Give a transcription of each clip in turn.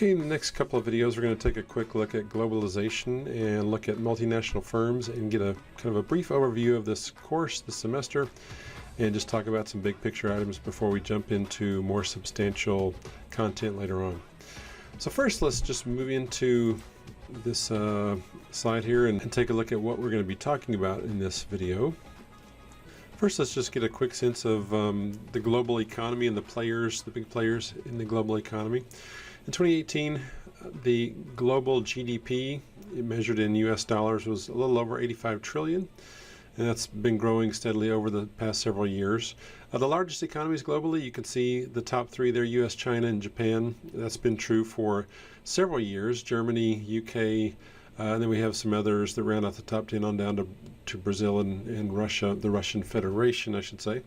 Okay, in the next couple of videos we're going to take a quick look at globalization and look at multinational firms and get a kind of a brief overview of this course this semester and just talk about some big picture items before we jump into more substantial content later on. So first, let's just move into this slide here and take a look at what we're going to be talking about in this video. First, let's just get a quick sense of the global economy and the players, the big players in the global economy. In 2018, the global GDP, measured in US dollars, was a little over 85 trillion, and that's been growing steadily over the past several years. The largest economies globally, you can see the top three there, US, China, and Japan. That's been true for several years. Germany, UK, and then we have some others that round out the top 10 on down to Brazil and Russia, the Russian Federation, I should say.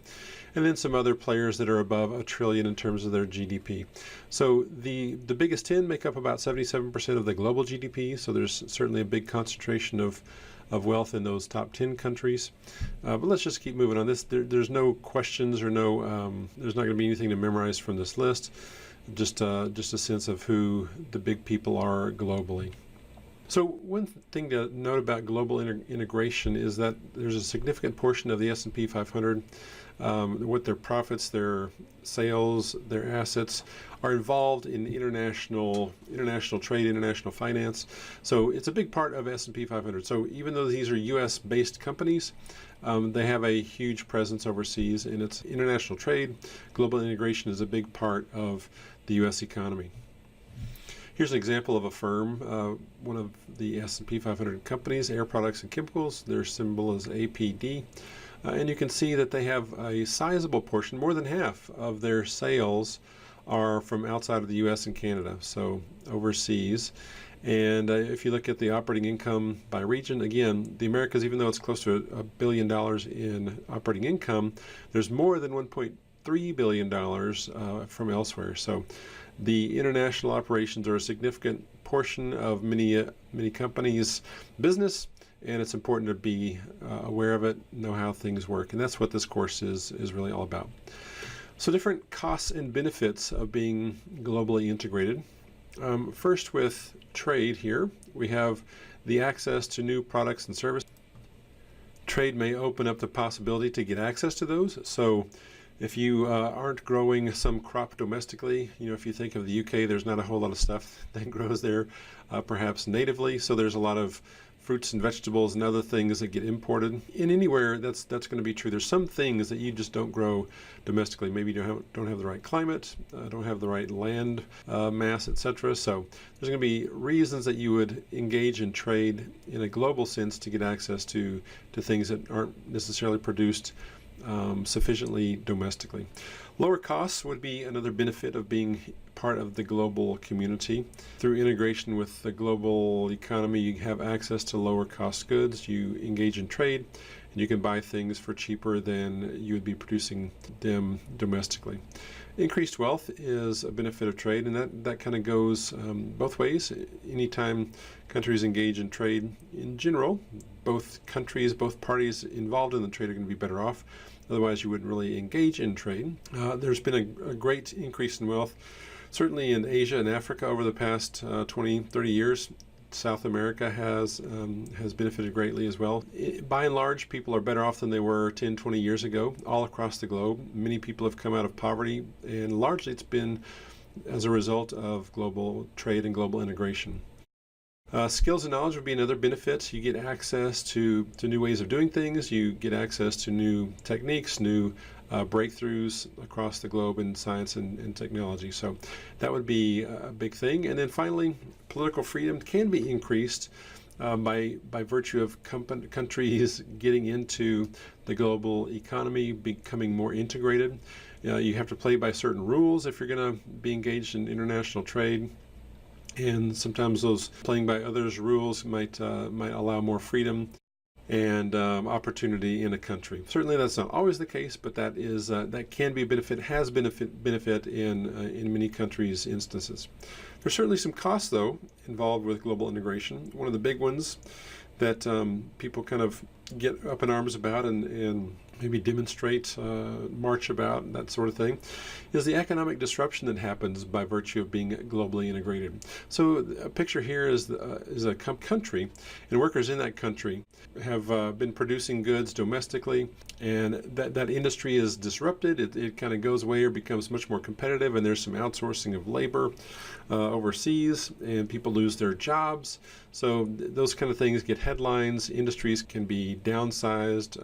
And then some other players that are above a trillion in terms of their GDP. So the biggest 10 make up about 77% of the global GDP, so there's certainly a big concentration of wealth in those top 10 countries. But let's just keep moving on this. There's no questions or there's not going to be anything to memorize from this list, just a sense of who the big people are globally. So one thing to note about global integration is that there's a significant portion of the S&P 500, with their profits, their sales, their assets, are involved in international trade, international finance. So it's a big part of S&P 500. So even though these are U.S.-based companies, they have a huge presence overseas, and it's international trade. Global integration is a big part of the U.S. economy. Here's an example of a firm, one of the S&P 500 companies, Air Products and Chemicals. Their symbol is APD. And you can see that they have a sizable portion, more than half of their sales are from outside of the U.S. and Canada, so overseas. And if you look at the operating income by region, again, the Americas, even though it's close to $1 billion in operating income, there's more than $1.3 billion from elsewhere. So the international operations are a significant portion of many companies' business, and it's important to be aware of it, know how things work, and that's what this course is really all about. So different costs and benefits of being globally integrated. First, with trade here, we have the access to new products and services. Trade may open up the possibility to get access to those. So if you aren't growing some crop domestically, if you think of the UK, there's not a whole lot of stuff that grows there, perhaps natively. So there's a lot of fruits and vegetables and other things that get imported. In anywhere, that's going to be true. There's some things that you just don't grow domestically. Maybe you don't have the right climate, don't have the right land mass, etc. So there's going to be reasons that you would engage in trade in a global sense to get access to things that aren't necessarily produced sufficiently domestically. Lower costs would be another benefit of being part of the global community. Through integration with the global economy, you have access to lower cost goods. You engage in trade, and you can buy things for cheaper than you would be producing them domestically. Increased wealth is a benefit of trade, and that kind of goes both ways. Anytime countries engage in trade in general, both parties involved in the trade are going to be better off. Otherwise, you wouldn't really engage in trade. There's been a great increase in wealth, certainly in Asia and Africa over the past 20, 30 years. South America has benefited greatly as well. By and large, people are better off than they were 10, 20 years ago, all across the globe. Many people have come out of poverty, and largely it's been as a result of global trade and global integration. Skills and knowledge would be another benefit. You get access to new ways of doing things. You get access to new techniques, new breakthroughs across the globe in science and technology. So that would be a big thing. And then finally, political freedom can be increased by virtue of countries getting into the global economy, becoming more integrated. You have to play by certain rules if you're going to be engaged in international trade. And sometimes those playing by others' rules might allow more freedom and opportunity in a country. Certainly that's not always the case, but that can be a benefit, has been a benefit in many countries' instances. There's certainly some costs, though, involved with global integration. One of the big ones that people kind of get up in arms about and maybe demonstrate, march about, that sort of thing, is the economic disruption that happens by virtue of being globally integrated. So a picture here is a country, and workers in that country have been producing goods domestically, and that industry is disrupted. It kind of goes away or becomes much more competitive, and there's some outsourcing of labor overseas, and people lose their jobs. So those kind of things get headlines. Industries can be downsized.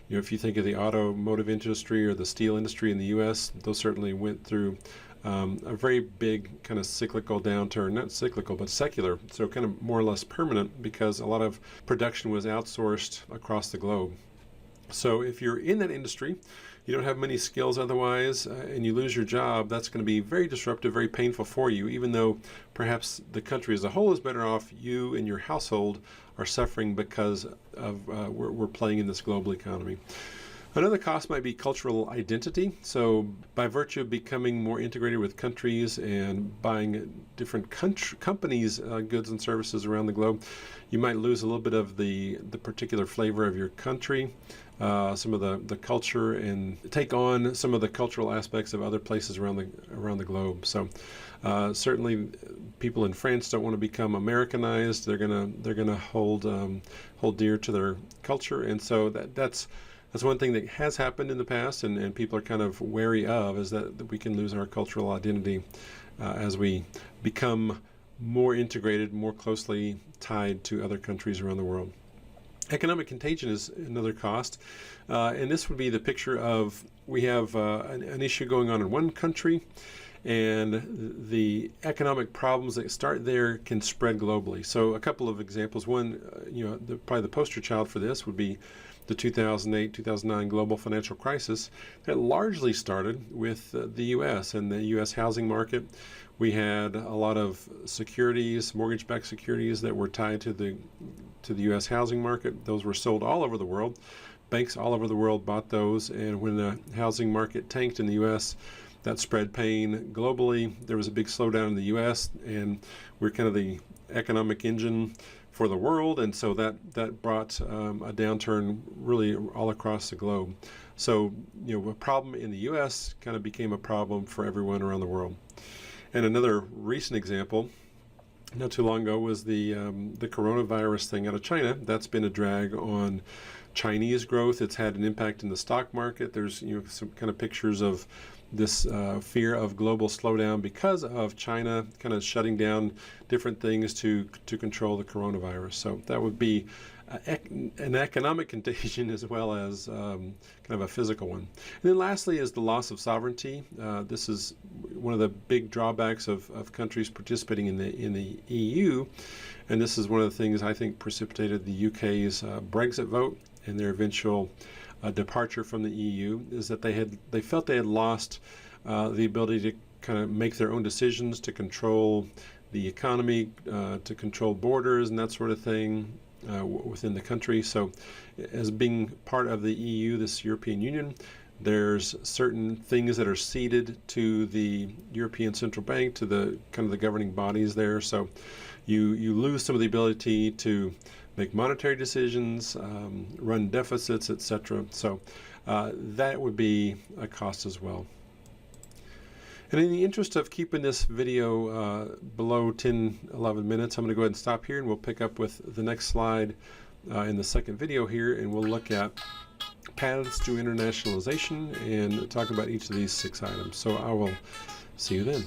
If you think of the automotive industry or the steel industry in the U.S., those certainly went through a very big kind of cyclical downturn, not cyclical, but secular, so kind of more or less permanent, because a lot of production was outsourced across the globe. So if you're in that industry, you don't have many skills otherwise, and you lose your job, that's going to be very disruptive, very painful for you, even though perhaps the country as a whole is better off. You and your household are suffering because of we're playing in this global economy. Another cost might be cultural identity. So by virtue of becoming more integrated with countries and buying different companies' goods and services around the globe, you might lose a little bit of the particular flavor of your country, some of the culture, and take on some of the cultural aspects of other places around the globe. So certainly people in France don't want to become Americanized. They're gonna hold dear to their culture, and so that's one thing that has happened in the past, and people are kind of wary of, is that we can lose our cultural identity as we become more integrated, more closely tied to other countries around the world. Economic contagion is another cost, and this would be the picture of, we have an issue going on in one country, and the economic problems that start there can spread globally. So a couple of examples. One, probably the poster child for this would be the 2008-2009 global financial crisis that largely started with the U.S. and the U.S. housing market. We had a lot of securities, mortgage-backed securities, that were tied to the U.S. housing market. Those were sold all over the world. Banks all over the world bought those, and when the housing market tanked in the U.S., that spread pain globally. There was a big slowdown in the U.S., and we're kind of the economic engine for the world, and so that brought a downturn really all across the globe. So a problem in the U.S. kind of became a problem for everyone around the world. And another recent example, not too long ago, was the coronavirus thing out of China. That's been a drag on Chinese growth. It's had an impact in the stock market. There's some kind of pictures of this fear of global slowdown because of China kind of shutting down different things to control the coronavirus. So that would be an economic contagion as well as kind of a physical one. And then lastly is the loss of sovereignty. This is one of the big drawbacks of countries participating in the EU, and this is one of the things I think precipitated the UK's Brexit vote and their eventual departure from the EU, is that they felt they had lost the ability to kind of make their own decisions, to control the economy, to control borders and that sort of thing within the country. So as being part of the EU, this European Union, there's certain things that are ceded to the European Central Bank, to the kind of the governing bodies there. So you lose some of the ability to make monetary decisions, run deficits, etc. So that would be a cost as well. And in the interest of keeping this video below 10-11 minutes, I'm going to go ahead and stop here, and we'll pick up with the next slide in the second video here, and we'll look at paths to internationalization and talk about each of these 6 items. So I will see you then.